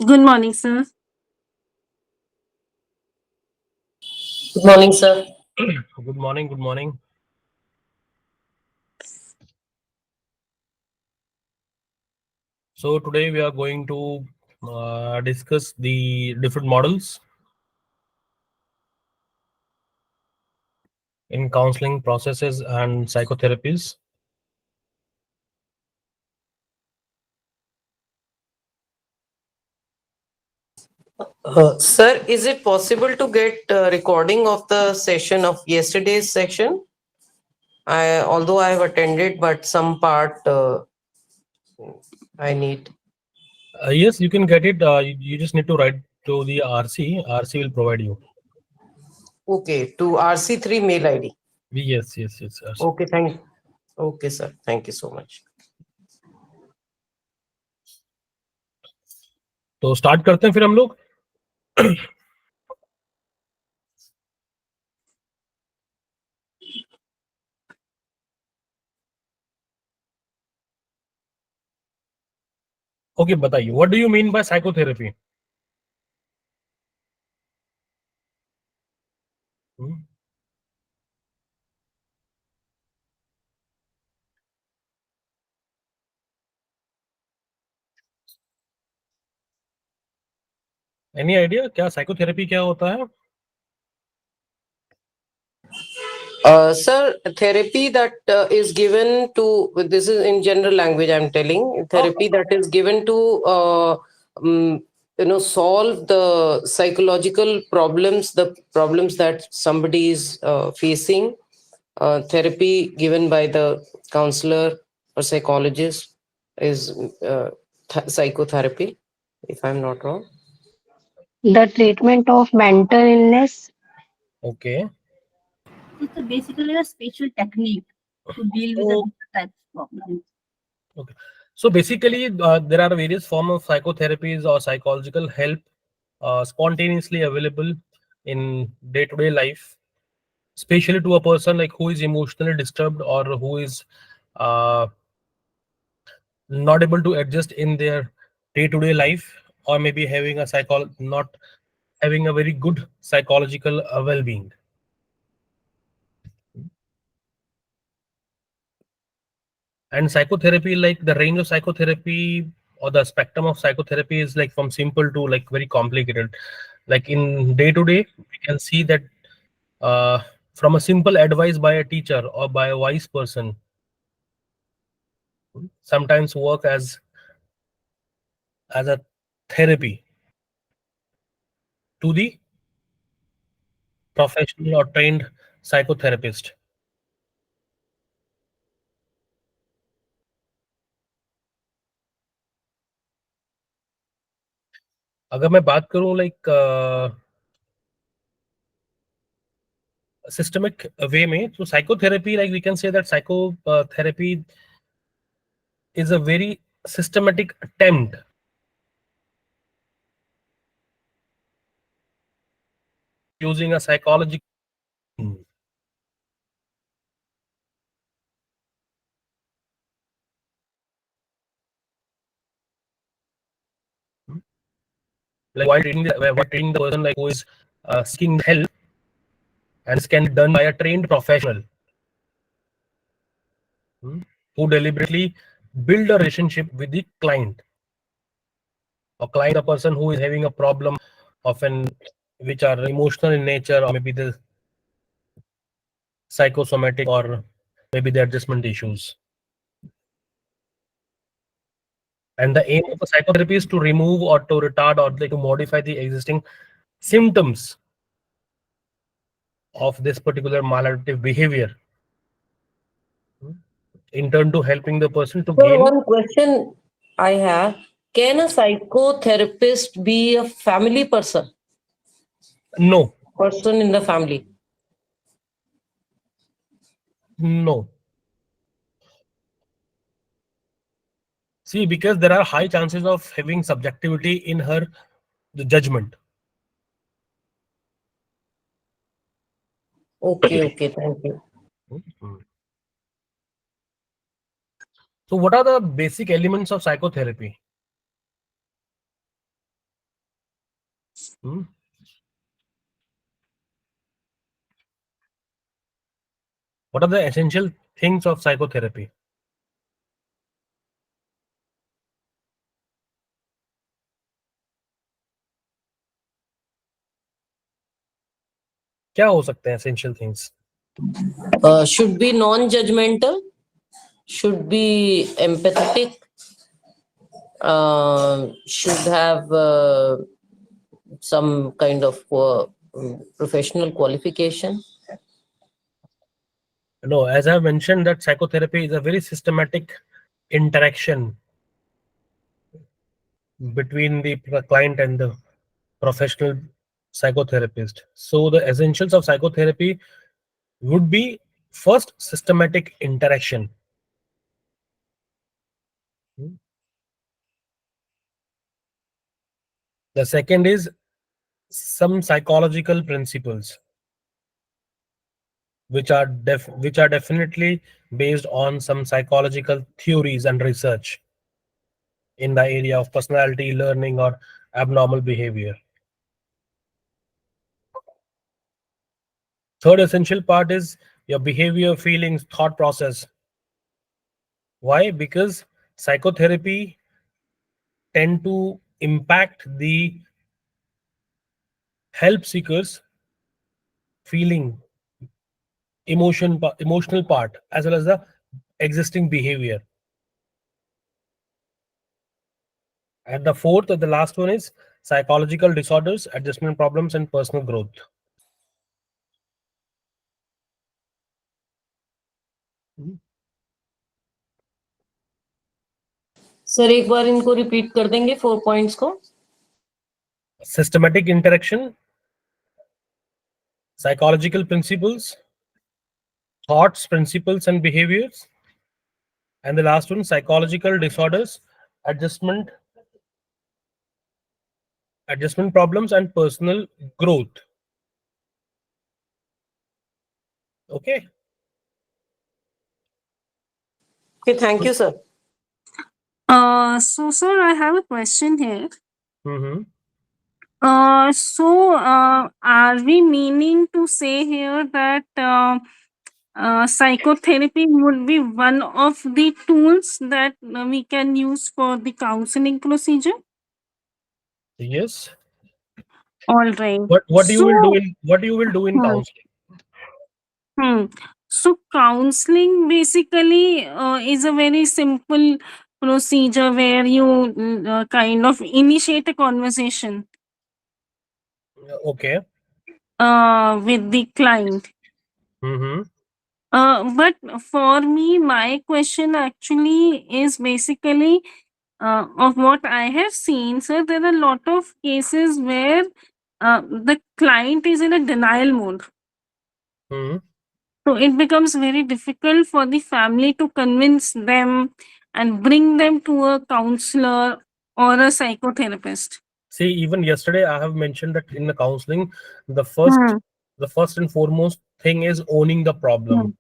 Good morning, sir. Good morning, sir. Good morning. Good morning. So today we are going to discuss the different models in counseling processes and psychotherapies. Sir, is it possible to get recording of the session of yesterday's session? Although I have attended, but some part I need. Yes, you can get it. You just need to write to the RC. RC will provide you. Okay, to RC3 mail ID. Yes, yes, yes. RC. Okay, thank. Okay, sir. Thank you so much. तो start करते हैं फिर हम लोग. Okay, बताइए. What do you mean by psychotherapy? Any idea क्या psychotherapy क्या होता है? Sir, therapy that is given to, this is in general language I'm telling, therapy that is given to, solve the psychological problems, the problems that somebody is facing. Therapy given by the counselor or psychologist is psychotherapy, if I'm not wrong. The treatment of mental illness. Okay. It's basically a special technique to deal with the So, different types of problems. okay. So basically, there are various forms of psychotherapies or psychological help spontaneously available in day-to-day life, especially to a person like who is emotionally disturbed or who is uh, not able to adjust in their day-to-day life, or maybe having a not having a very good psychological well-being. And psychotherapy, like the range of psychotherapy or the spectrum of psychotherapy is like from simple to like very complicated. Like in day to day we can see that uh, from a simple advice by a teacher or by a wise person sometimes work as a therapy to the professional or trained psychotherapist. अगर मैं बात करूं like systemic way में, so psychotherapy, like we can say that psychotherapy is a very systematic attempt using a psychological like while treating the person like who is seeking help, and this can be done by a trained professional who deliberately build a relationship with the client, or client a person who is having a problem often which are emotional in nature, or maybe the psychosomatic, or maybe the adjustment issues. And the aim of the psychotherapy is to remove or to retard or like to modify the existing symptoms of this particular maladaptive behavior, in turn to helping the person to So, gain. one question I have, can a psychotherapist be a family person? No, Person in the family. no. See, because there are high chances of having subjectivity in her the judgment. Okay, okay, thank you. So, what are the basic elements of psychotherapy? Hmm? What are the essential things of psychotherapy? क्या हो सकते हैं essential things? Should be non-judgmental, should be empathetic, should have some kind of professional qualification. No, as I mentioned, that psychotherapy is a very systematic interaction between the client and the professional psychotherapist. So the essentials of psychotherapy would be first systematic interaction. The second is some psychological principles which are definitely based on some psychological theories and research in the area of personality, learning, or abnormal behavior. Third essential part is your behavior, feelings, thought process. Why? Because psychotherapy tend to impact the help seekers feeling, emotional part, as well as the existing behavior. And the fourth or the last one is psychological disorders, adjustment problems, and personal growth. Sir एक बार इनको repeat कर देंगे 4 points को. Systematic interaction, psychological principles, thoughts, principles, and behaviors, and the last one, psychological disorders, adjustment problems, and personal growth. Okay. Okay, thank you, sir. So sir, I have a question here. Mm-hmm. Are we meaning to say here that psychotherapy would be one of the tools that we can use for the counseling procedure? Yes. All right. What you So, will do in hmm, counseling? hmm. So counseling basically is a very simple procedure where you kind of initiate a conversation Okay. with the client. Mm-hmm. But for me, my question actually is basically of what I have seen. So there are a lot of cases where the client is in a denial mode. Mm-hmm. So it becomes very difficult for the family to convince them and bring them to a counselor or a psychotherapist. See, even yesterday I have mentioned that in the counseling, the Hmm. first and foremost thing is owning the problem.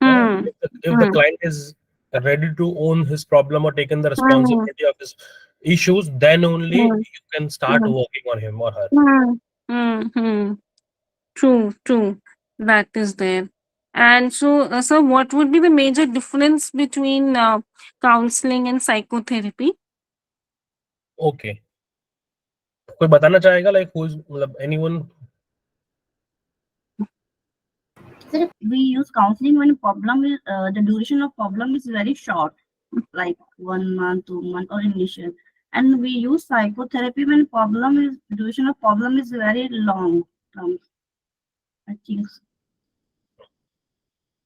Hmm. If the Hmm. client is ready to own his problem or taken the Hmm. responsibility of his issues, then only Hmm. you can start Hmm. working on him or her. Hmm. Hmm. Hmm. True, true. That is there. And so, sir, what would be the major difference between counseling and psychotherapy? Okay. कोई बताना चाहेगा, like who is मतलब anyone? Sir, we use counseling when problem is the duration of problem is very short, like 1 month, 2 months, or initial. And we use psychotherapy when duration of problem is very long. I think so.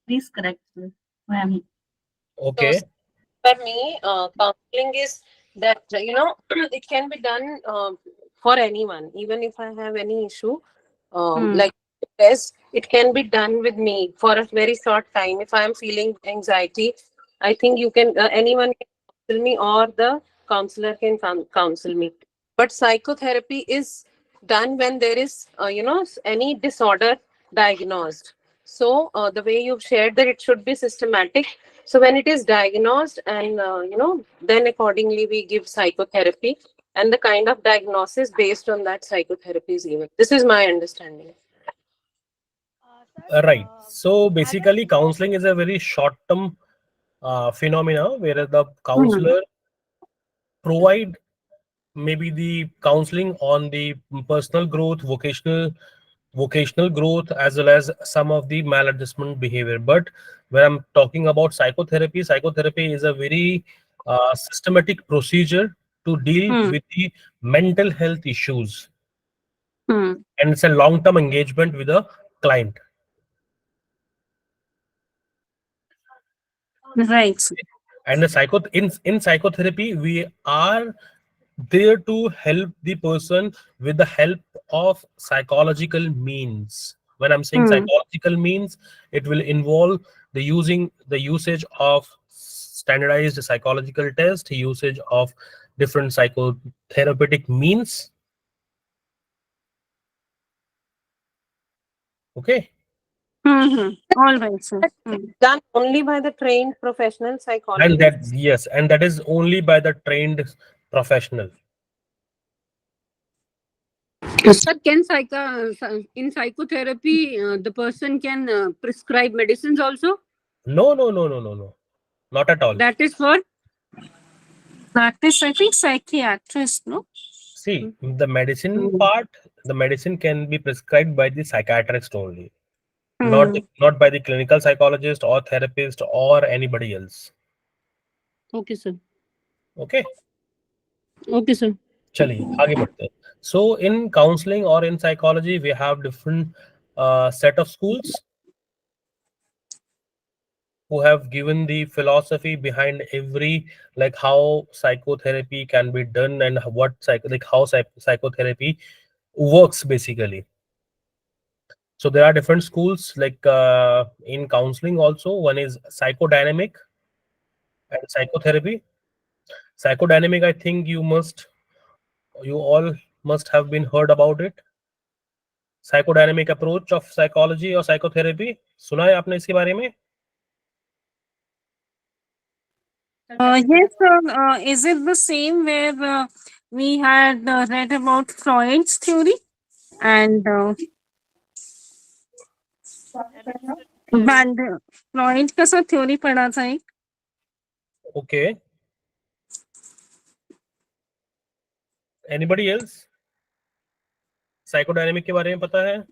Please correct, sir. Ma'am. Okay. For me, counseling is that it can be done for anyone, even if I have any issue, Hmm. like stress, it can be done with me for a very short time. If I am feeling anxiety, I think you can anyone can counsel me, or the counselor can counsel me. But psychotherapy is done when there is any disorder diagnosed. So the way you've shared, that it should be systematic. So when it is diagnosed, and then accordingly we give psychotherapy. and the kind of diagnosis based on that psychotherapy is given. This is my understanding. Right. So basically, counseling is a very short-term phenomena where the counselor provide maybe the counseling on the personal growth, vocational growth, as well as some of the maladjustment behavior. But when I'm talking about psychotherapy is a very systematic procedure to deal Hmm. with the mental health issues, Hmm. and it's a long-term engagement with a client. Right, sir. And the in psychotherapy, we are there to help the person with the help of psychological means. When I'm saying Hmm. psychological means, it will involve the usage of standardized psychological test, usage of different psychotherapeutic means. Okay. All right, sir. Done only by the trained professional And that, psychologists. yes, and that is only by the trained professional. Sir, in psychotherapy, the person can prescribe medicines also? No, not at all. That is for? That is, I think, psychiatrist, no? See, the medicine Hmm. part, the medicine can be prescribed by the psychiatrist only, Hmm. not by the clinical psychologist or therapist or anybody else. Okay, sir. Okay, Okay, sir. चलिए आगे बढ़ते हैं. So in counseling or in psychology, we have different set of schools who have given the philosophy behind every, like how psychotherapy can be done and what how psychotherapy works basically. So there are different schools like in counseling also. One is psychodynamic and psychotherapy. Psychodynamic, I think you all must have been heard about it. Psychodynamic approach of psychology or psychotherapy. सुना है आपने इसके बारे में? Yes, sir. Is it the same where we had read about Freud's theory and and Freud का sir theory पढ़ा था एक. Okay. Anybody else? Psychodynamic के बारे में पता है?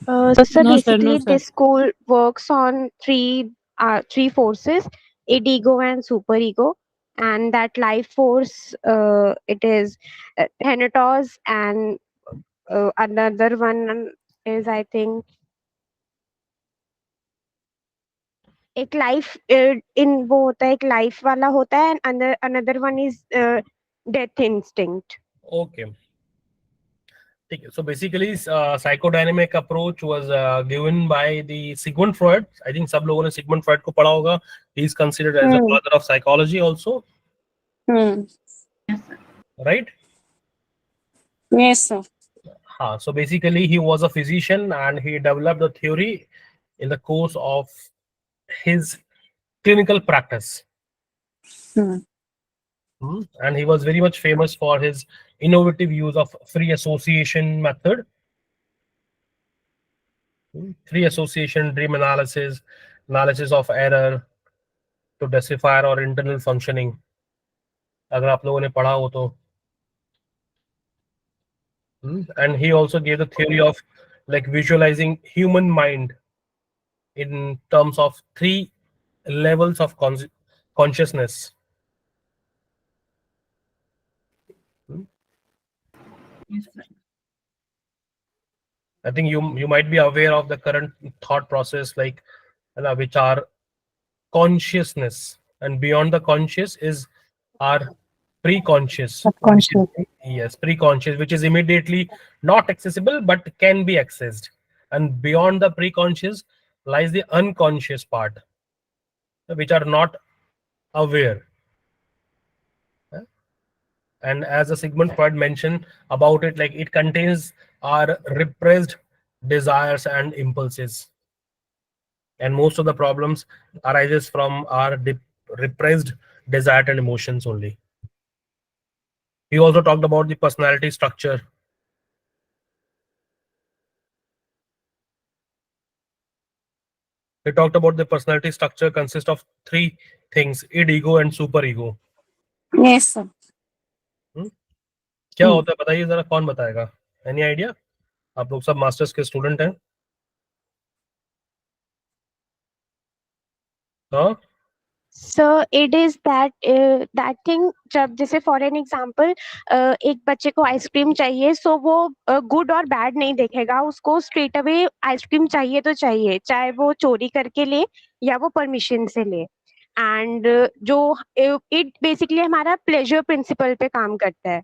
So, sir, No, sir, basically, no, sir. this school works on three forces: id, ego, and superego. And that life force, it is Thanatos, and another one is, I think, एक life in वो होता है, एक life वाला होता है, and another one is death instinct. Okay. So basically, psychodynamic approach was given by the Sigmund Freud. I think सब लोगों ने Sigmund Freud को पढ़ा होगा. He is considered as the father of psychology also, right? Yes, sir. So basically, he was a physician and he developed the theory in the course of his clinical practice. And he was very much famous for his innovative use of free association method. Free association, dream analysis, analysis of error to decipher or internal functioning. अगर आप लोगों ने पढ़ा हो तो. And he also gave the theory of like visualizing human mind in terms of three levels of consciousness. Yes, sir. I think you might be aware of the current thought process, like which are consciousness, and beyond the conscious is our pre-conscious. Yes, pre-conscious, which is immediately not accessible but can be accessed. And beyond the pre-conscious lies the unconscious part, which are not aware. And as a Sigmund Freud mentioned about it, like it contains our repressed desires and impulses. and most of the problems arises from our repressed desire and emotions only. We also talked about the personality structure. We talked about the personality structure consists of three things: id, ego, and super ego. Yes, sir. क्या होता है बताइए जरा, कौन बताएगा? Any idea? आप लोग सब मास्टर्स के स्टूडेंट हैं? हाँ, So it is that thing, जब जैसे फॉर एन एग्जाम्पल एक बच्चे को आइसक्रीम चाहिए, सो वो गुड और बैड नहीं देखेगा, उसको स्ट्रेट अवे आइसक्रीम चाहिए तो चाहिए, चाहे वो चोरी करके ले या वो परमिशन से ले. एंड जो इट बेसिकली हमारा प्लेजर प्रिंसिपल पे काम करता है.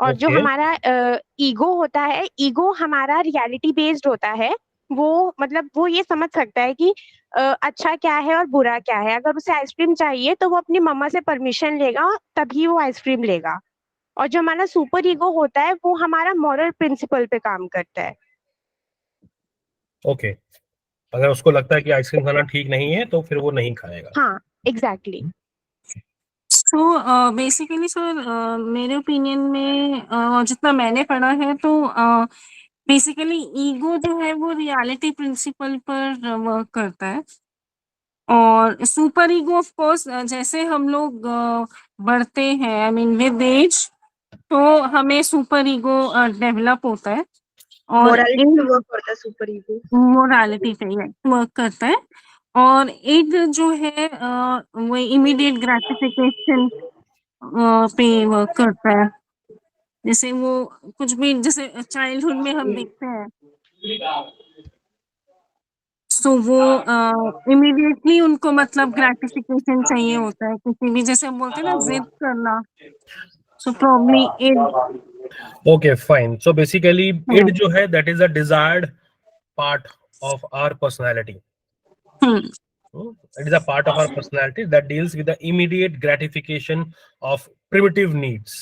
और जो Okay. हमारा ईगो होता है, ईगो हमारा रियलिटी बेस्ड होता है. वो मतलब वो ये समझ सकता है कि अच्छा क्या है और बुरा क्या है. अगर उसे आइसक्रीम चाहिए तो वो अपनी मम्मा से परमिशन लेगा, तभी वो आइसक्रीम लेगा. और जो हमारा सुपर ईगो होता है वो हमारा मॉरल प्रिंसिपल पे काम करता है. ओके, अगर उसको लगता है कि आइसक्रीम खाना ठीक नहीं है तो फिर वो नहीं खाएगा. हाँ, एग्जैक्टली. तो बेसिकली सर मेरे ओपिनियन में जितना मैंने पढ़ा है तो बेसिकली ईगो जो है वो रियलिटी प्रिंसिपल पर वर्क करता है, और सुपर ईगो ऑफ कोर्स जैसे हम लोग बढ़ते हैं, आई मीन विद एज, तो हमें सुपर ईगो डेवलप होता है और मोरालिटी पे वर्क करता है सुपर ईगो. मोरालिटी पे वर्क करता है. और एक जो है वो इमीडिएट ग्रेटिफिकेशन पे वर्क करता है. जैसे वो कुछ भी, जैसे चाइल्डहुड में हम देखते हैं, तो वो इमीडिएटली उनको मतलब ग्रेटिफिकेशन चाहिए होता है किसी भी, जैसे हम बोलते हैं ना जिद करना. So probably it. Okay, fine. So basically, id जो है, that is a desired part of our personality. It is a part of our personality that deals with the immediate gratification of primitive needs.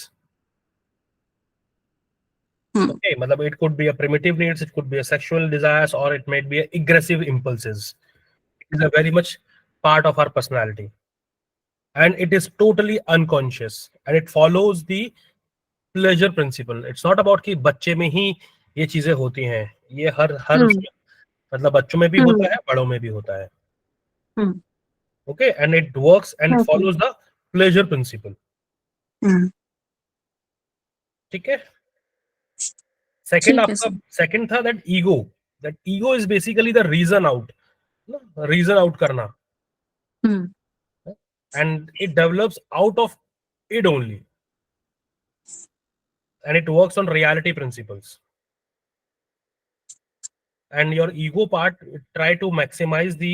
Okay, मतलब it could be a primitive needs, it could be a sexual desires, or it might be a aggressive impulses. It is a very much part of our personality, and it is totally unconscious, and it follows the pleasure principal. It's not about कि बच्चे में ही ये चीजें होती हैं, ये हर उसमें, मतलब बच्चों में भी होता है, बड़ों में भी होता है. Okay, and it works and it follows the pleasure principle. ठीक है. सेकंड आपका सेकंड था that ego is basically the reason out करना, and it develops out of it only, and it works on reality principles. And your ego part try to maximize the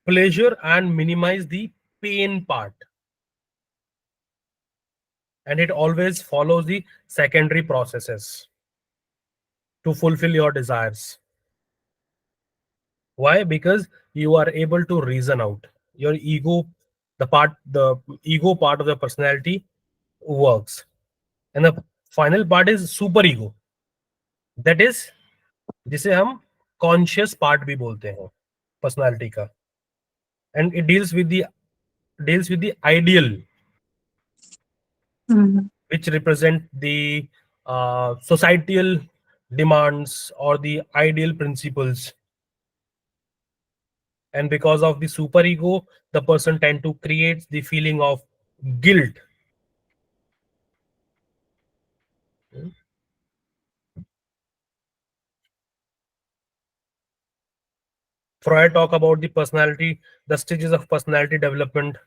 pleasure and minimize the pain part, and it always follows the secondary processes to fulfill your desires. Why? Because you are able to reason out. Your ego, the ego part of the personality works, and the final part is super ego, that is जिसे हम conscious part भी बोलते हैं personality का, and it deals with the ideal, which represent the societal demands or the ideal principles. And because of the superego, the person tend to create the feeling of guilt. Freud talk about the stages of personality development,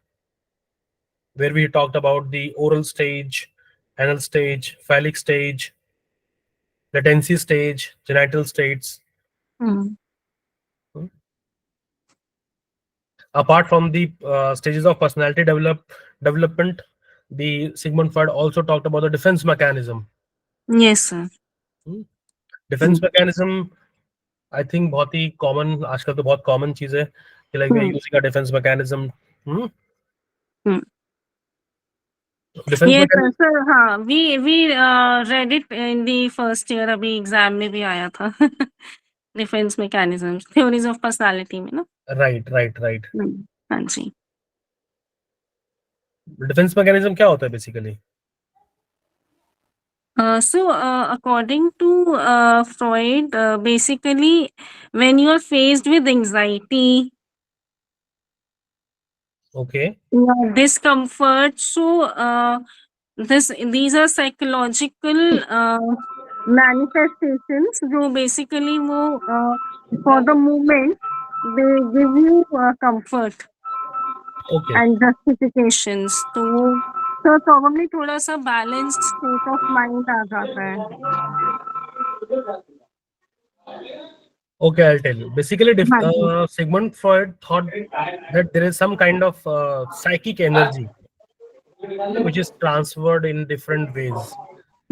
where we talked about the oral stage, anal stage, phallic stage, latency stage, genital states. Apart from the stages of personality development, the Sigmund Freud also talked about the defense mechanism. Yes, sir. Defense mechanism, I think बहुत ही common, आजकल तो बहुत common चीज है कि like we are using a defense mechanism. Defense Yes, mechanism. sir. हाँ, we read it in the first year. अभी exam में भी आया था. Defence mechanism, theories of personality में ना। Right right right. हाँ जी। डिफेंस मैकेनिज्म क्या होता है basically? So, according to Freud, basically, when you are faced with anxiety, Okay. discomfort, so these are psychological manifestations. जो basically वो for the moment they give you comfort Okay. and justifications. तो probably थोड़ा सा balanced state of mind आ जाता है. Okay, I'll tell you. Basically, हाँ जी. Sigmund Freud thought that there is some kind of psychic energy which is transferred in different ways.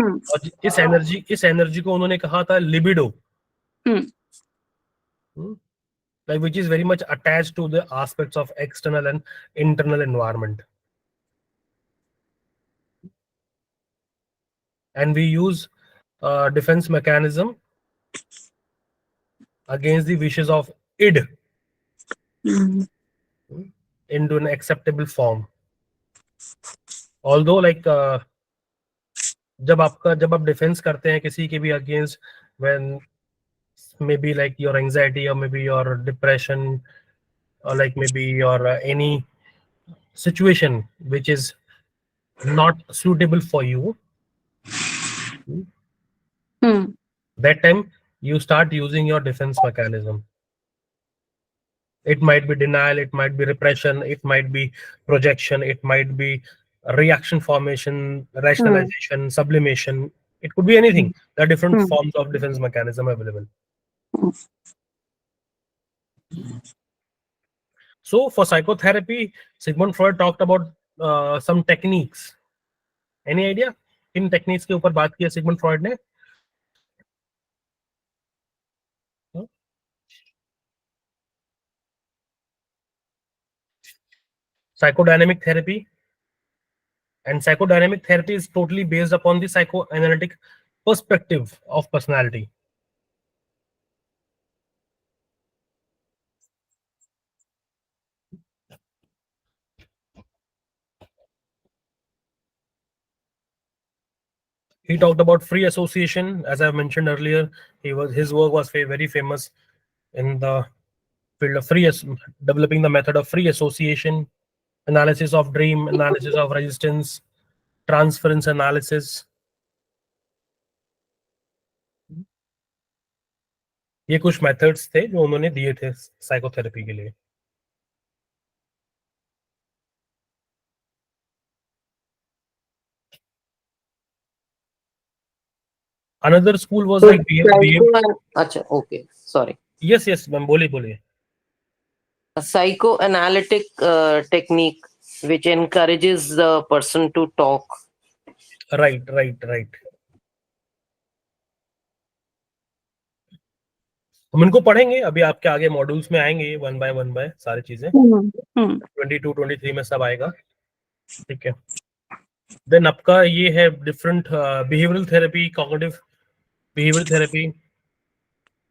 हम्म. और इस energy को उन्होंने कहा था libido, like which is very much attached to the aspects of external and internal environment. And we use defense mechanism against the wishes of id into an acceptable form. Although like जब आप defence करते हैं किसी के भी against, when maybe like your anxiety or maybe your depression or like maybe your any situation which is not suitable for you, that time you start using your defense mechanism. It might be denial, it might be repression, it might be projection, it might be reaction formation, rationalization, sublimation. It could be anything. There are different forms of defense mechanism available. So for psychotherapy, Sigmund Freud talked about some techniques. Any idea? In techniques के ऊपर बात किया Sigmund Freud ने? Psychodynamic therapy. And psychodynamic therapy is totally based upon the psychoanalytic perspective of personality. He talked about free association, as I mentioned earlier. His work was very famous in the field of developing the method of free association, analysis of dream, analysis of resistance, transference analysis. ये कुछ methods थे जो उन्होंने दिए थे psychotherapy के लिए. Another school was like Okay, sorry. Yes, ma'am, बोलिए. A psychoanalytic technique which encourages the person to talk. Right. हम इनको पढ़ेंगे अभी, आपके आगे मॉड्यूल्स में आएंगे वन बाय सारी चीजें. 22, 23 में सब आएगा. ठीक है. देन आपका ये है different behavioural therapy, cognitive behavioral therapy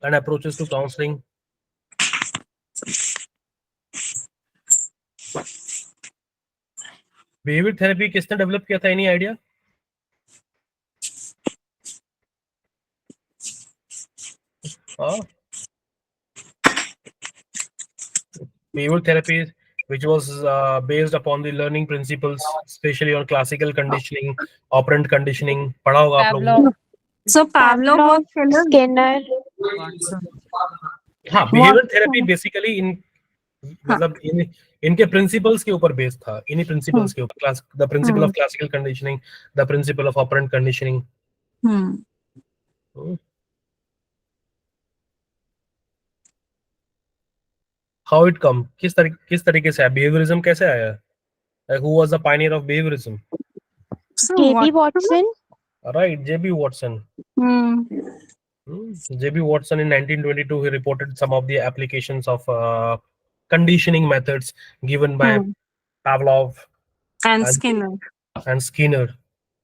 and approaches to counseling. Behavioral therapy किसने डेवलप किया था? Any idea? Behavioral therapy which was based upon the learning principles, especially on classical conditioning, operant conditioning. पढ़ा होगा आप लोगों ने. So Pavlov was Skinner. हाँ, behavioral therapy basically मतलब इनके प्रिंसिपल्स के ऊपर बेस्ड था. इन्हीं प्रिंसिपल्स के ऊपर, the principle of classical conditioning, the principle of operant conditioning. How it come, किस तरीके से बिहेवियरिज्म कैसे आया? Who was the Pioneer of behaviourism? J.B. Watson. Right, J.B. Watson. J.B. Watson in 1922 he reported some of the applications of conditioning methods given by Pavlov and Skinner.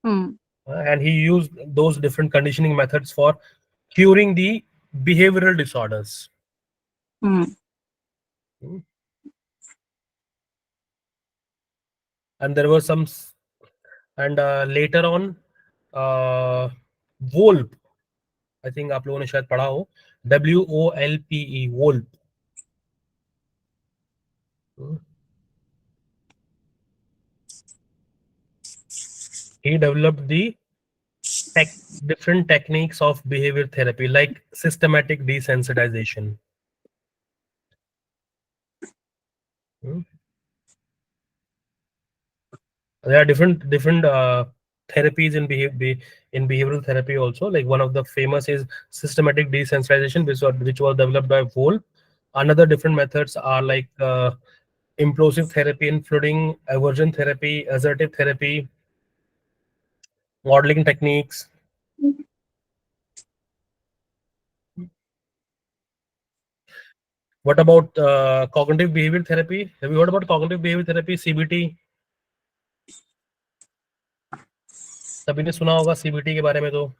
And he used those different conditioning methods for curing the behavioral disorders. Hmm. And there were some, and later on, Wolpe, I think आप लोगों ने शायद पढ़ा हो, WOLPE, Wolpe. He developed the different techniques of behavior therapy, like systematic desensitization. There are different therapies in behavioral therapy also. Like one of the famous is systematic desensitization, which was developed by Wolpe. Another different methods are like implosive therapy, including aversion therapy, assertive therapy, modeling techniques. What about cognitive behavior therapy? Have you heard about cognitive behavior therapy, CBT? सभी ने सुना होगा CBT के बारे में तो.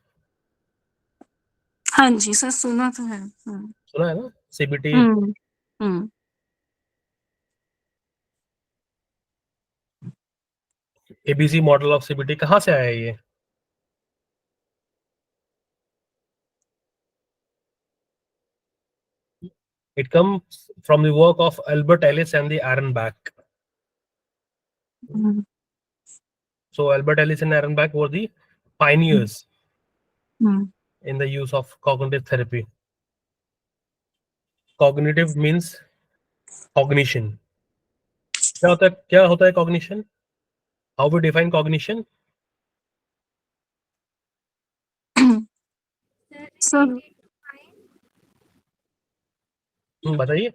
हाँ जी सर, सुना तो है. सुना है ना CBT? ABC model of CBT कहाँ से आया ये? It comes from the work of Albert Ellis and the Aaron Beck. So Albert Ellis and Aaron Beck were the pioneers in the use of cognitive therapy. Cognitive means cognition. क्या होता है cognition? How we define cognition? Sir बताइए.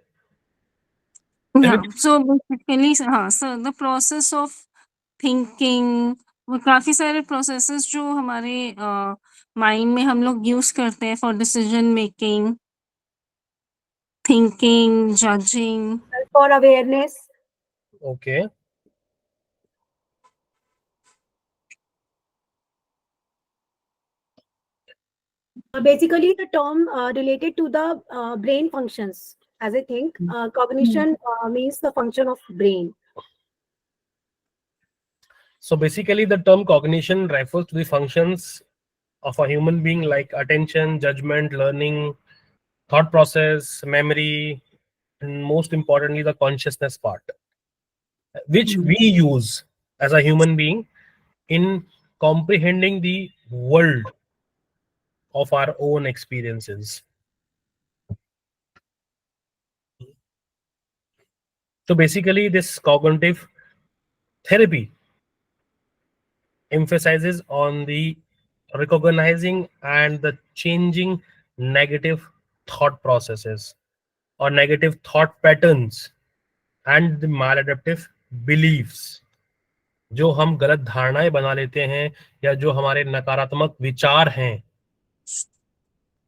yeah, so basically हाँ sir, the process of thinking, वो काफी सारे processes जो हमारे माइंड में हम लोग यूज करते हैं for decision making, thinking, judging. For awareness. Okay. Basically, the term related to the brain functions. As I think, cognition means the function of brain. So basically, the term cognition refers to the functions of a human being, like attention, judgment, learning, thought process, memory, and most importantly, the consciousness part, which we use as a human being in comprehending the world of our own experiences. So basically, this cognitive therapy emphasizes on the recognizing and the changing negative thought processes or negative thought patterns and the maladaptive beliefs, जो हम गलत धारणाएं बना लेते हैं या जो हमारे नकारात्मक विचार हैं,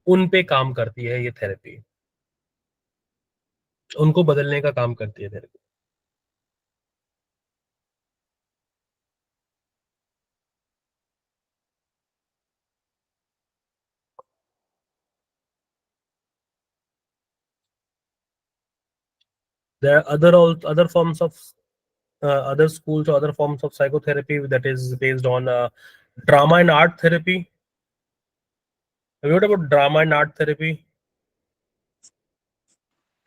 उन पे काम करती है ये थेरेपी, उनको बदलने का काम करती है therapy. There are other forms of other schools or other forms of psychotherapy that is based on drama and art therapy. Have you heard about drama and art therapy?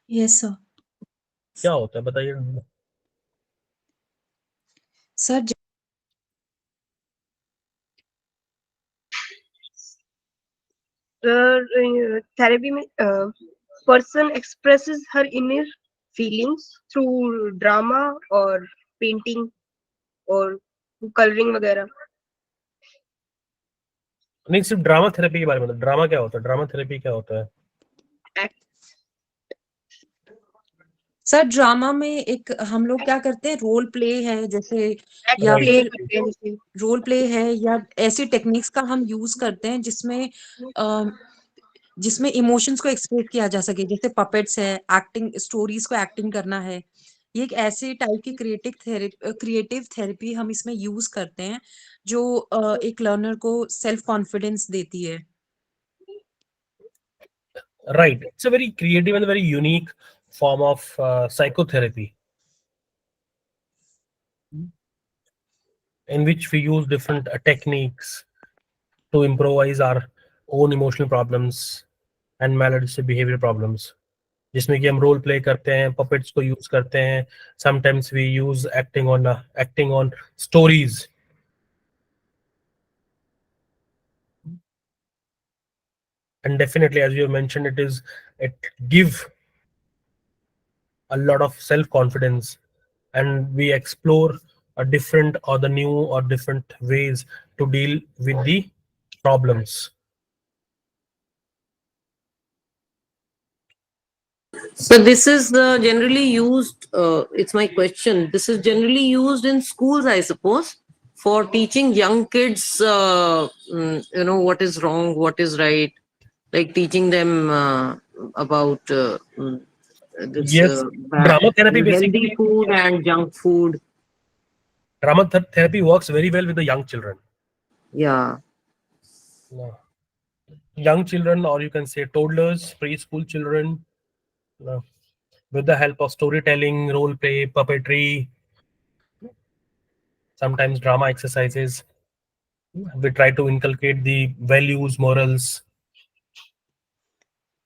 Yes, sir. क्या होता है बताइए. Sir, therapy में person expresses her inner feelings through drama or painting or coloring वगैरह. नहीं, सिर्फ drama therapy के बारे में. ड्रामा क्या होता है? ड्रामा थेरेपी क्या होता है? सर ड्रामा में एक हम लोग क्या करते हैं, रोल प्ले है जैसे, या फिर रोल प्ले है या ऐसी टेक्निक्स का हम यूज करते हैं जिसमें इमोशंस को एक्सप्रेस किया जा सके, जैसे पपेट्स है, एक्टिंग, स्टोरीज को एक्टिंग करना है. ये एक ऐसे टाइप की क्रिएटिव थेरेपी हम इसमें यूज करते हैं जो एक लर्नर को सेल्फ कॉन्फिडेंस देती है. Right. It's a very creative and very unique form of psychotherapy in which we use different techniques to improvise our own emotional problems and maladjusted behavior problems, जिसमें कि हम रोल प्ले करते हैं, puppets को use करते हैं, sometimes we use acting on stories, and definitely, as you mentioned, it give a lot of self confidence, and we explore a different or the new or different ways to deal with the problems. So this is generally used. It's my question. This is generally used in schools, I suppose, for teaching young kids. What is wrong, what is right, like teaching them about this Yes, drama therapy healthy basically, food and junk food. therapy works very well with the young children. Yeah. Yeah. Young children, or you can say toddlers, preschool children, uh, with the help of storytelling, role play, puppetry, sometimes drama exercises. We try to inculcate the values, morals.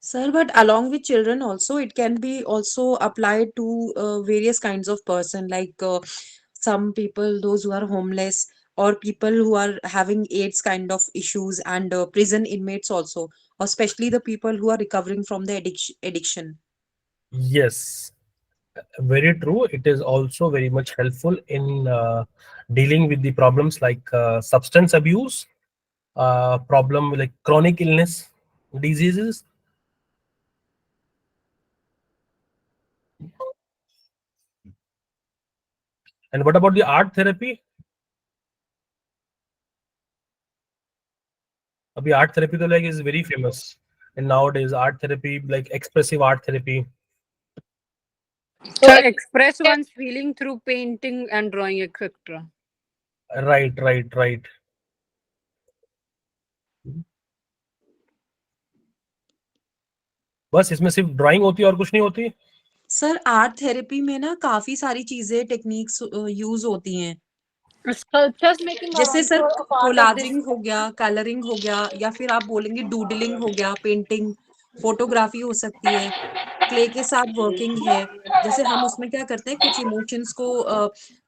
Sir, but along with children also, it can be also applied to various kinds of person, like some people, those who are homeless, or people who are having AIDS kind of issues, and prison inmates also, or especially the people who are recovering from the addiction. Yes, very true. It is also very much helpful in dealing with the problems like substance abuse, problem like chronic illness, diseases. And what about the art therapy? Abhi art therapy to like is very famous. And nowadays art therapy, like expressive art therapy. So express one's feeling through painting and drawing, etc. Right, right, right. बस इसमें सिर्फ drawing होती है और कुछ नहीं होती. Sir art therapy में ना काफी सारी चीजें टेक्निक्स यूज होती हैं. Sculptures making are जैसे sir also a part of this. कोलाजिंग हो गया, कलरिंग हो गया, या फिर आप बोलेंगे डूडलिंग हो गया, पेंटिंग, फोटोग्राफी हो सकती है, क्ले के साथ वर्किंग है. जैसे हम उसमें क्या करते हैं, कुछ इमोशंस को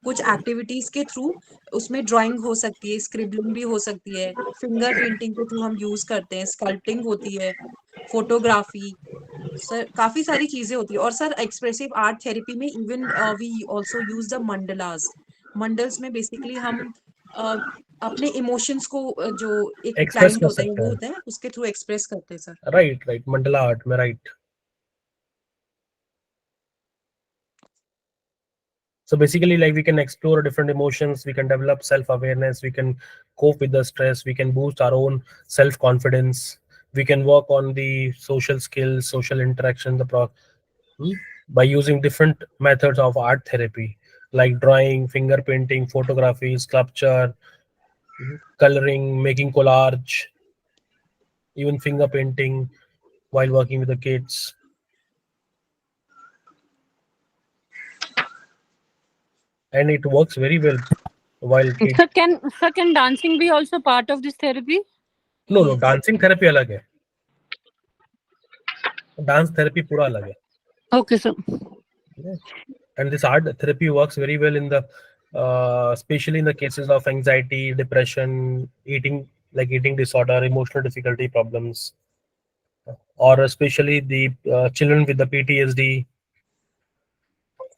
कुछ एक्टिविटीज के थ्रू उसमें ड्राइंग हो सकती है, स्क्रिबलिंग भी हो सकती है, फिंगर पेंटिंग के थ्रू हम यूज करते हैं, स्कल्पटिंग होती है, फोटोग्राफी. सर काफी सारी चीजें होती है. और सर एक्सप्रेसिव आर्ट थेरेपी में even we also use the mandalas. Mandalas में बेसिकली हम अपने इमोशंस को जो एक एक्सप्रेस क्लाइंट कर होता है सकते वो हैं. होता है उसके थ्रू एक्सप्रेस करते हैं sir. Right, right, Mandla art में. Right. So basically, like we can explore different emotions, we can develop self-awareness, we can cope with the stress, we can boost our own self-confidence, we can work on the social skills, social interaction, hmm, by using different methods of art therapy, like drawing, finger painting, photography, sculpture, coloring, making collage, even finger painting while working with the kids. And it works very well while kids. Sir, can dancing be also part of this therapy? No, no, Yes. dancing therapy अलग है. Dance therapy पूरा अलग है. Okay, sir. And this art therapy works very well in the especially in the cases of anxiety, depression, eating disorder, emotional difficulty problems, or especially the children with the PTSD,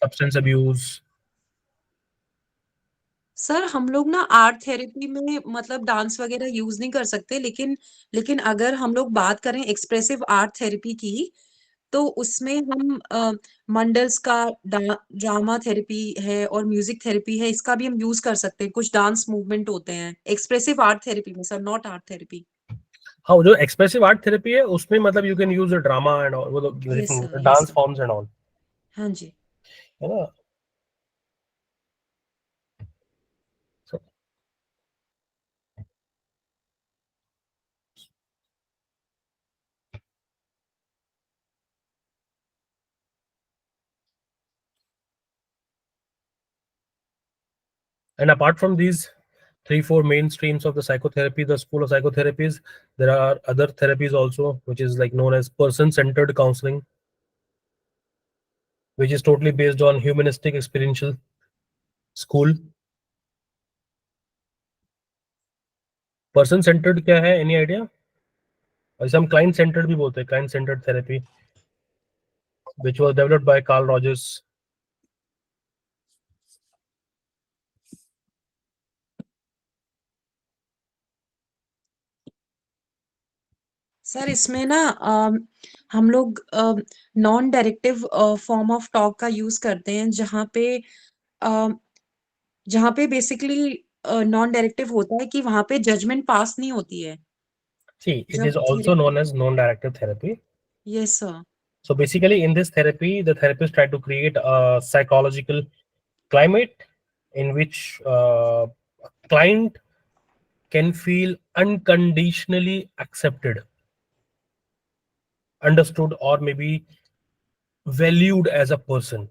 substance abuse. Sir हम लोग ना art therapy में मतलब dance वगैरह use नहीं कर सकते, लेकिन अगर हम लोग बात करें एक्सप्रेसिव आर्ट थेरेपी की, तो उसमें हम मंडल्स का ड्रामा थेरेपी है और म्यूजिक थेरेपी है, इसका भी हम यूज कर सकते हैं. कुछ डांस मूवमेंट होते हैं एक्सप्रेसिव आर्ट थेरेपी में सर, नॉट आर्ट थेरेपी. हाँ, जो एक्सप्रेसिव आर्ट थेरेपी है उसमें मतलब you can use drama and all, वो yes sir, different yes dance sir. Forms and all, हाँ जी. है ना. So, And apart from these 3-4 main streams of the psychotherapy, the school of psychotherapies, there are other therapies also, which is like known as person-centered counseling, which is totally based on humanistic experiential school. Person-centered क्या है? Any idea? और हम client-centered भी बोलते हैं, client-centered therapy, which was developed by Carl Rogers. Sir इसमें ना हम लोग non directive form of talk का यूज करते हैं जहाँ पे बेसिकली नॉन डायरेक्टिव होता है कि वहां पे जजमेंट पास नहीं होती है. See, it जब is also known as non-directive therapy. Yes sir. So basically, in this therapy, the therapist tried to create a psychological climate in which a client can feel unconditionally accepted, understood, or maybe valued as a person.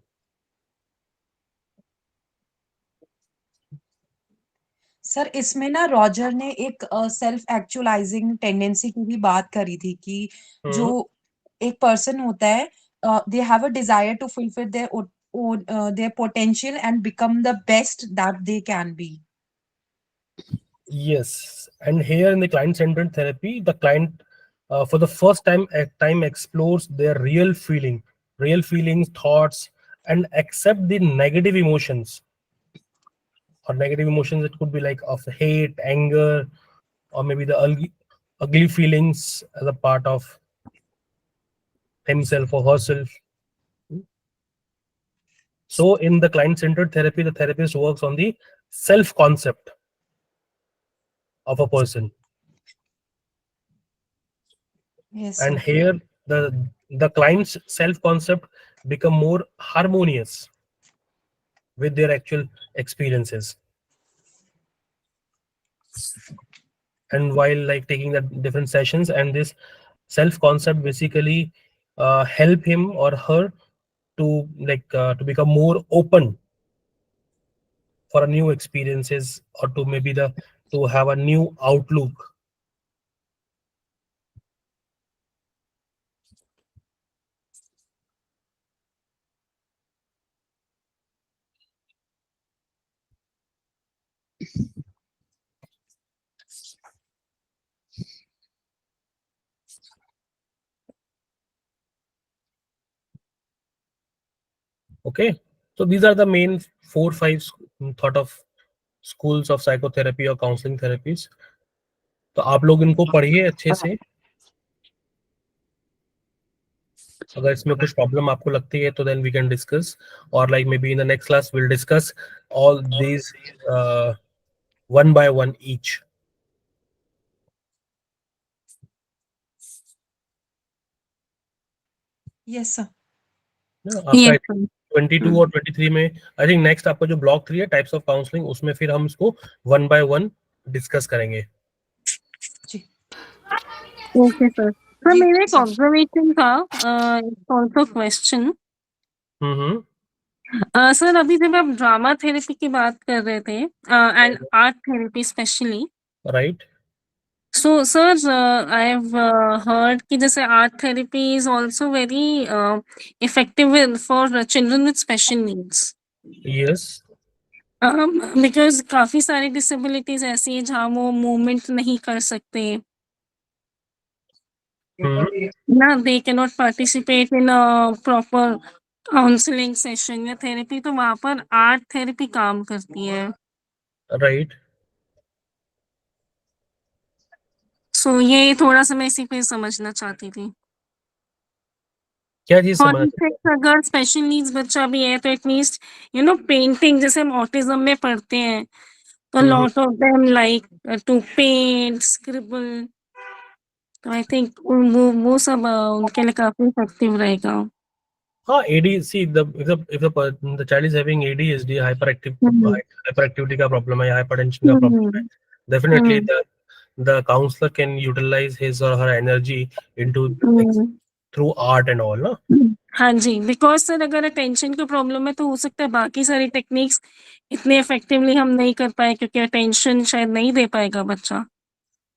Sir इसमें ना Roger ने एक self एक्चुअलाइजिंग tendency की भी बात करी थी कि जो एक पर्सन होता है they have a desire to fulfil their potential and become the best that they can be. Yes, and here in the client-centered therapy, the client, for the first time explores their real feelings, thoughts, and accept the negative emotions. Or negative emotions, it could be like of hate, anger, or maybe the ugly feelings as a part of himself or herself. So in the client-centered therapy, the therapist works on the self-concept of a person. Yes, And sir. here the client's self-concept become more harmonious with their actual experiences. And while like taking the different sessions, and this self-concept basically help him or her to to become more open for a new experiences, or to maybe to have a new outlook. Okay, so these are the main 4-5 thought of schools of psychotherapy or counseling therapies. तो आप लोग इनको पढ़िए अच्छे से. अगर इसमें कुछ प्रॉब्लम आपको लगती है तो then we can discuss, or like maybe in the next class we'll discuss all these one by one each. Yes, sir. आपका Yes, sir. 22 और 23 में आई थिंक नेक्स्ट आपका जो ब्लॉक 3 है टाइप्स ऑफ काउंसलिंग, उसमें फिर हम इसको वन बाय वन डिस्कस करेंगे. Okay, sir. सर जी, मेरा एक sir. ऑब्जर्वेशन था, ऑल्सो क्वेश्चन. सर अभी जब आप ड्रामा थेरेपी की बात कर रहे थे and art therapy specially, right. so sir, I have heard कि जैसे art therapy is also very effective for children with special needs. Yes. Because काफी सारी डिसेबिलिटीज ऐसी है जहाँ वो मूवमेंट नहीं कर सकते ना, they cannot participate in a proper counselling session या थेरेपी, तो वहाँ पर आर्ट थेरेपी काम करती है. राइट. सो ये थोड़ा सा मैं इसी पे समझना चाहती थी. क्या चीज समझ? अगर स्पेशल नीड्स बच्चा भी है तो एटलीस्ट पेंटिंग, जैसे हम ऑटिज्म में पढ़ते हैं तो lot of them like to paint, scribble, तो आई थिंक वो सब उनके लिए काफी इफेक्टिव रहेगा. हाँ, ADC, if the child is having ADHD, hyperactivity का प्रॉब्लम है या hypertension का प्रॉब्लम है, definitely the counselor can utilize his or her energy into through art and all, no? हाँ जी, बिकॉज सर अगर अटेंशन का प्रॉब्लम है तो हो सकता है बाकी सारी टेक्निक्स इतने इफेक्टिवली हम नहीं कर पाए क्योंकि अटेंशन शायद नहीं दे पाएगा बच्चा।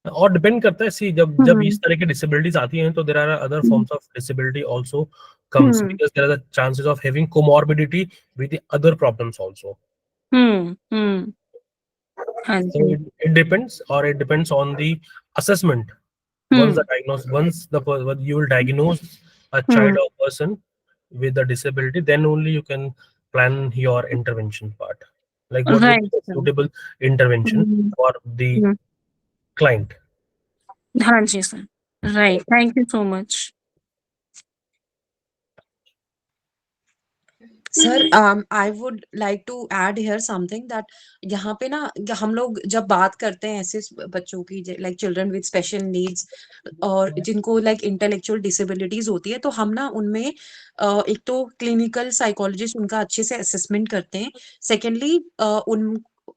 और डिपेंड करता है, सी जब हम्म। इस तरह की डिसेबिलिटीज आती हैं तो there are other hmm. Forms of disability also comes hmm. because there are the chances of having comorbidity with the other problems also. Hmm. हाँ So जी। it depends, or it depends on the assessment. Once the diagnose, when you will diagnose a child or person with a disability, then only you can plan your intervention part. Like what would right be a sir. suitable intervention for the client. हाँ जी सर, right, thank you so much. Sir I would like to add here something that यहाँ पे ना हम लोग जब बात करते हैं ऐसे बच्चों की like children with special needs और जिनको लाइक इंटेलेक्चुअल डिसेबिलिटीज होती है, तो हम ना उनमें एक तो क्लिनिकल साइकोलॉजिस्ट उनका अच्छे से असेसमेंट करते हैं। सेकेंडली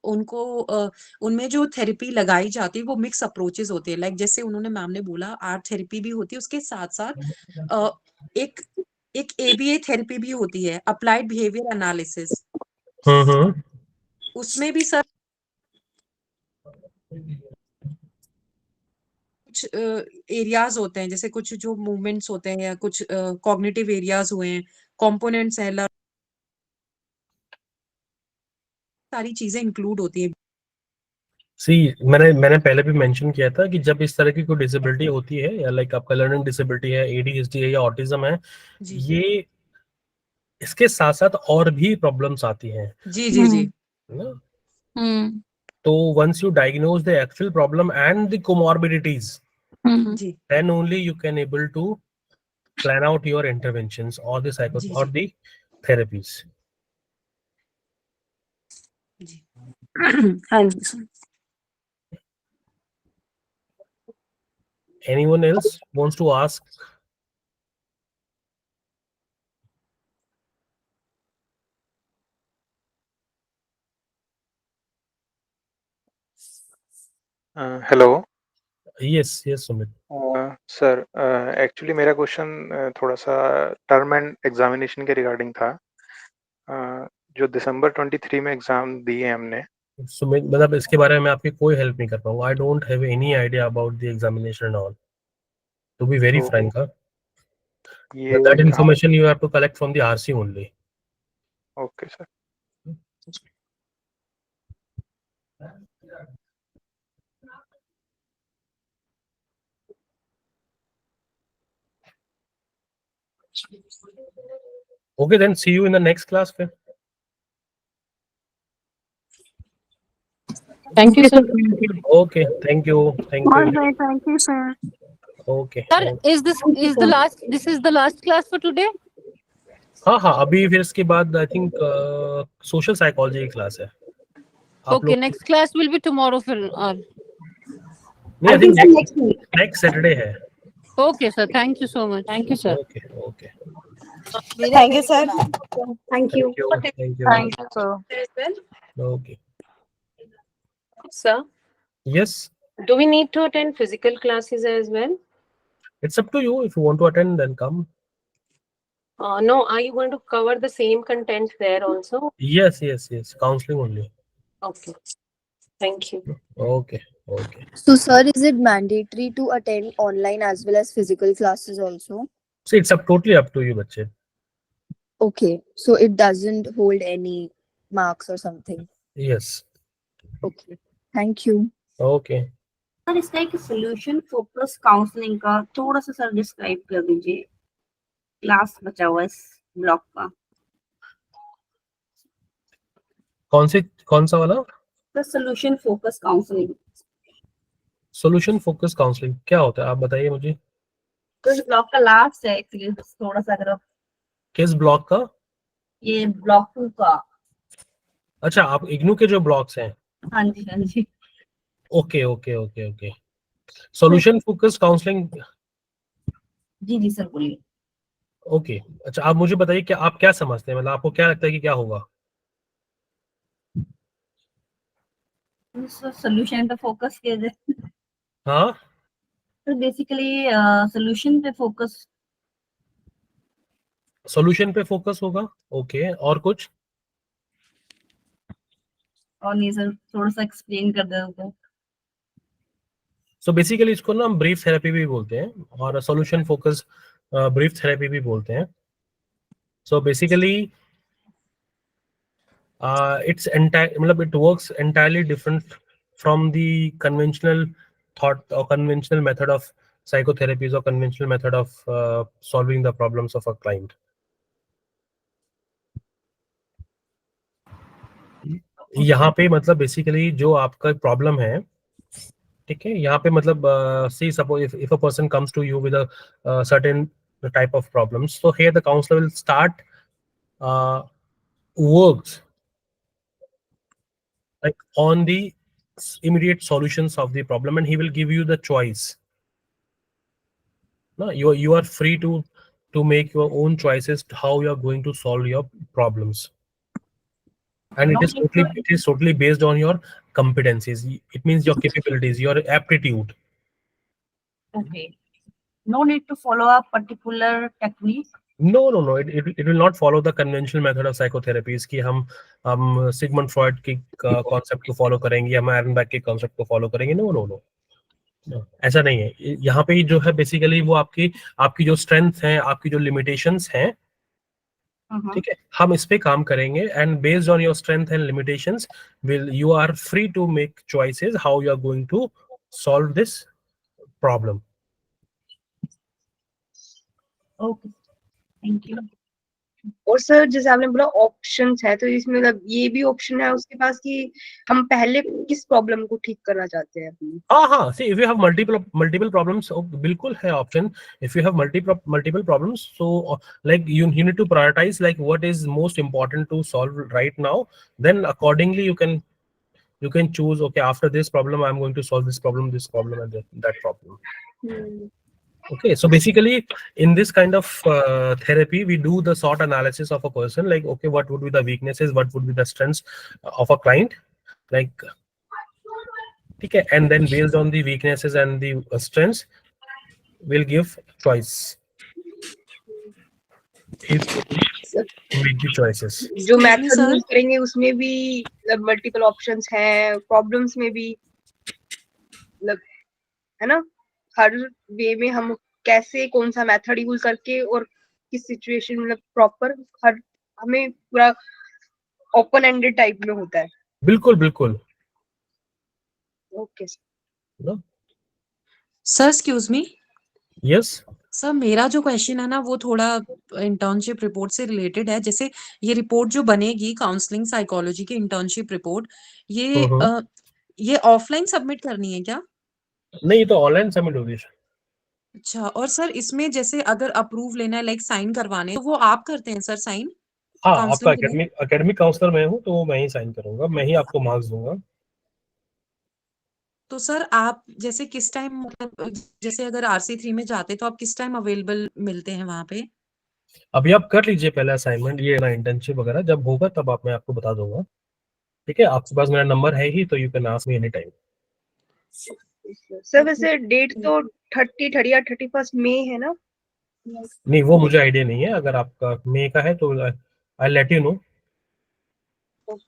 उनको उनमें जो थेरेपी लगाई जाती है वो मिक्स अप्रोचेस होती है। लाइक जैसे उन्होंने मैम ने बोला आर्ट थेरेपी भी होती है, उसके साथ साथ एक एक एबीए थेरेपी भी होती है, अप्लाइड बिहेवियर एनालिसिस। उसमें भी सर कुछ एरियाज होते हैं, जैसे कुछ जो मूवमेंट्स होते हैं या कुछ कॉग्निटिव एरियाज हुए हैं, कंपोनेंट्स हैं, सारी चीजें इंक्लूड होती है। सी मैंने पहले भी मेंशन किया था कि जब इस तरह की कोई डिसेबिलिटी होती है, या लाइक आपका लर्निंग डिसेबिलिटी है, एडीएचडी है या ऑटिज्म है, जी ये इसके साथ साथ और भी प्रॉब्लम्स आती हैं जी जी जी ना। हम्म। तो once you diagnose the actual problem and the comorbidities, जी then only you can able to plan out your interventions or the जी or जी the therapies. जी हाँ जी sir. Anyone else wants to ask? Hello Yes, Sumit. Sir, actually मेरा question थोड़ा सा term end examination के रिगार्डिंग था। जो दिसंबर 23 में एग्जाम दिए हमने, सुमित, मतलब इसके बारे में आपकी कोई हेल्प नहीं कर पाऊंगा। I don't have any idea about the examination and all, to be very तो फ्रैंक। ये That information you have to collect from the RC only. Okay sir. Okay, then see you in the next class. Then. Thank you, sir. Okay, thank you. Thank you. All right, thank you sir। Okay. Sir, is this the last? This is the last class for today? हाँ हाँ, अभी फिर इसके बाद I think social psychology की class है। आप Okay, लोग next class will be tomorrow for नहीं, आई थिंक नेक्स्ट सैटरडे है। Okay, sir. Thank you so much. Thank you, sir. Okay okay, Thank you, sir. Thank you. Thank you. Thank you, sir. Okay, Sir, yes, do we need to attend physical classes as well? It's up to you. If you want to attend then come. No, are you going to cover the same content there also? Yes yes yes, counselling only. Okay. Thank you. Okay okay. So, sir, is it mandatory to attend online as well as physical classes also? So it's up totally up to you, बच्चे। Okay, so it doesn't hold any marks or something. Yes. Okay, thank you. Okay. Sir इसका एक solution focus counselling का थोड़ा सा sir describe कर दीजिए, class बचा हुआ है इस ब्लॉक का। कौन सा वाला? The solution focus counselling. Solution focus counselling क्या होता है, आप बताइए मुझे। तो इस ब्लॉक का लास्ट है एक्चुअली, थोड़ा सा अगर किस ब्लॉक का? ये ब्लॉक 2 का। अच्छा, आप इग्नू के जो ब्लॉक्स हैं। हाँ जी हाँ जी। Okay okay okay okay, solution focus counselling. जी जी सर बोलिए। ओके, अच्छा आप मुझे बताइए कि आप क्या समझते हैं, मतलब आपको क्या लगता है कि क्या होगा? सोल्यूशन पे फोकस किया जाए हाँ, तो बेसिकली सोल्यूशन पे फोकस। सॉल्यूशन पे फोकस होगा। ओके, और कुछ? और नहीं सर, थोड़ा सा एक्सप्लेन कर दे तो। सो बेसिकली इसको ना हम ब्रीफ थेरेपी भी बोलते हैं और सॉल्यूशन फोकस ब्रीफ थेरेपी भी बोलते हैं। सो बेसिकली it's entire, मतलब it works entirely different from the conventional thought or conventional method of psychotherapies or conventional method of solving the problems of a client. यहाँ पे मतलब basically जो आपका problem है, ठीक है, यहाँ पे मतलब सी suppose if a person comes to you with a certain type of problems, so here the counselor will start works like on the immediate solutions of the problem, and he will give you the choice. No, you are free to make your own choices how you are going to solve your problems, and No need to, it is totally based on your competencies. It means your capabilities, your aptitude. okay. No need to follow a particular technique. No. It will not follow the conventional method of psychotherapies कि हम Sigmund Freud की concept को follow करेंगे, हम एरनबर्ग के concept को follow करेंगे। No, ऐसा नहीं है। यहाँ पे जो है बेसिकली वो आपकी जो स्ट्रेंथ है, आपकी जो लिमिटेशंस हैं, ठीक है, हम इस पे काम करेंगे, and based on your strength and limitations will you are free to make choices how you are going to solve this problem. Okay, thank you. और सर जैसे आपने बोला ऑप्शंस है, तो इसमें मतलब ये भी ऑप्शन है उसके पास कि हम पहले किस प्रॉब्लम को ठीक करना चाहते हैं अपनी। हाँ, see if you have multiple problems, बिल्कुल है option. If you have multiple problems, so like you need to prioritise like what is most important to solve right now, then accordingly you can choose, okay, after this problem I'm going to solve this problem and that problem. Okay, so basically in this kind of therapy we do the SWOT analysis of a person, like okay, what would be the weaknesses, what would be the strengths of a client, like okay, and then based on the weaknesses and the strengths we'll give choice. Make the choices. जो Excuse me, method sir. Use करेंगे उसमें भी multiple options हैं, problems में भी मतलब है ना, हर वे में हम कैसे कौन सा मेथड यूज करके और किस सिचुएशन मतलब प्रॉपर हर हमें पूरा ओपन एंडेड टाइप में होता है। बिल्कुल। Okay sir excuse me. Yes sir, मेरा जो क्वेश्चन है ना वो थोड़ा इंटर्नशिप रिपोर्ट से रिलेटेड है। जैसे ये रिपोर्ट जो बनेगी काउंसलिंग साइकोलॉजी की इंटर्नशिप रिपोर्ट, ये ऑफलाइन सबमिट करनी है क्या? नहीं, तो ऑनलाइन सबमिट होगी। अच्छा, और सर इसमें जैसे अगर अप्रूव लेना है, लाइक साइन करवाने, तो वो आप करते हैं सर साइन हाँ, आपका काउंसलिंग के लिए? एकेडमिक काउंसलर मैं हूँ, तो मैं ही साइन करूंगा, मैं ही आपको मार्क्स दूंगा। तो सर आप जैसे किस टाइम, मतलब जैसे अगर RC3 में जाते तो आप किस टाइम अवेलेबल मिलते हैं वहां पे? अभी आप कर लीजिए पहले असाइनमेंट, ये ना इंटर्नशिप वगैरह, जब होगा तब मैं आपको बता दूंगा। ठीक है, आपके पास मेरा नंबर है ही, तो you can ask me any time. Sir वैसे डेट तो 30 या 31 मई है ना? नहीं, वो मुझे आइडिया नहीं है, अगर आपका मई का है तो I let you know.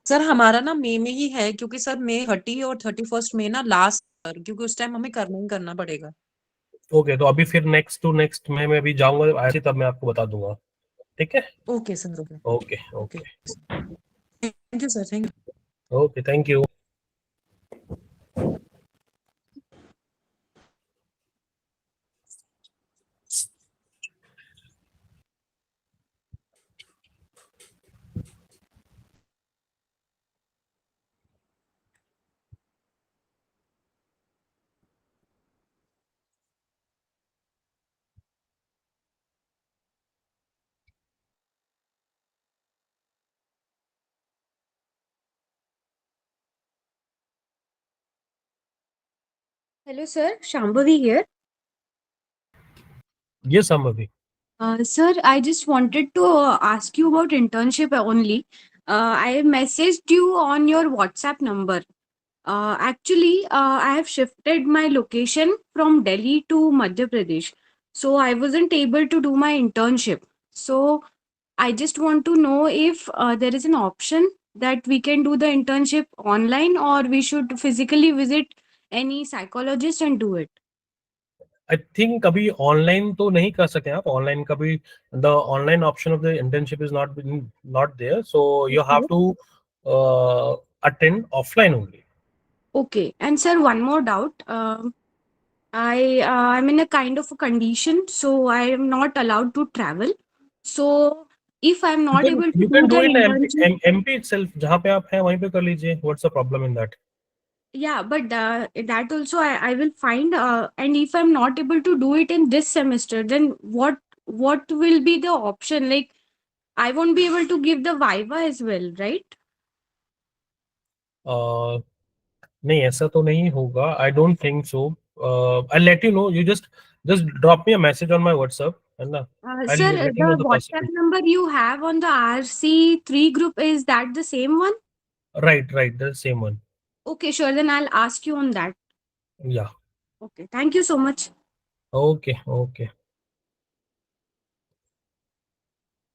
Sir हमारा ना मई में ही है, क्योंकि सर मई 30 और 31 में ना लास्ट, क्योंकि उस टाइम हमें करना ही करना पड़ेगा। ओके, तो अभी फिर नेक्स्ट मैं भी जाऊंगा ऐसे, तब मैं आपको बता दूंगा। ठीक है, okay sir, okay thank you sir, thank you. Okay, thank you. Hello, sir. Shambhavi here. Yes, Ambhavi. Sir, I just wanted to ask you about internship only. I messaged you on your WhatsApp number. Actually, I have shifted my location from Delhi to Madhya Pradesh. So I wasn't able to do my internship. So I just want to know if there is an option that we can do the internship online, or we should physically visit any psychologist and do it. I think अभी online तो नहीं कर सकते आप online कभी the online option of the internship is not there, so you have to attend offline only. Okay. And sir, one more doubt. I'm in a kind of a condition, so I am not allowed to travel. So if I'm not able to You do can do the it in internship, MP itself. जहाँ पे आप हैं वहीं पे कर लीजिए. What's the problem in that? yeah, but that also I will find. And if I'm not able to do it in this semester, then what will be the option? Like, I won't be able to give the Viva as well, right? नहीं ऐसा तो नहीं होगा. I don't think so. I'll let you know. You just drop me a message on my WhatsApp, and I'll Sir, let you the know the WhatsApp possibility. number you have on the RC3 group, is that the same one? Right, the same one. Okay, sure. Then I'll ask you on that. Yeah. Okay. Thank you so much. Okay.